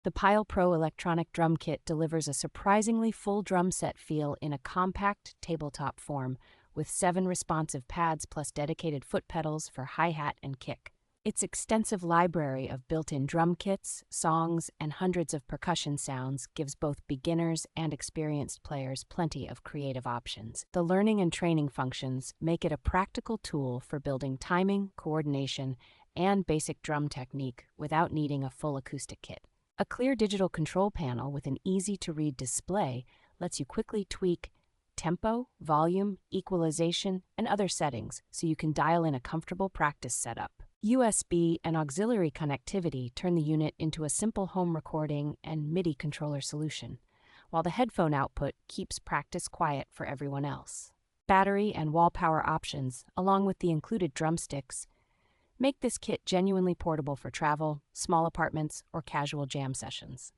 The Pyle Pro electronic drum kit delivers a surprisingly full drum set feel in a compact tabletop form, with 7 responsive pads plus dedicated foot pedals for hi-hat and kick. Its extensive library of built-in drum kits, songs, and hundreds of percussion sounds gives both beginners and experienced players plenty of creative options. The learning and training functions make it a practical tool for building timing, coordination, and basic drum technique without needing a full acoustic kit. A clear digital control panel with an easy-to-read display lets you quickly tweak tempo, volume, equalization, and other settings so you can dial in a comfortable practice setup. USB and auxiliary connectivity turn the unit into a simple home recording and MIDI controller solution, while the headphone output keeps practice quiet for everyone else. Battery and wall power options, along with the included drumsticks, make this kit genuinely portable for travel, small apartments, or casual jam sessions.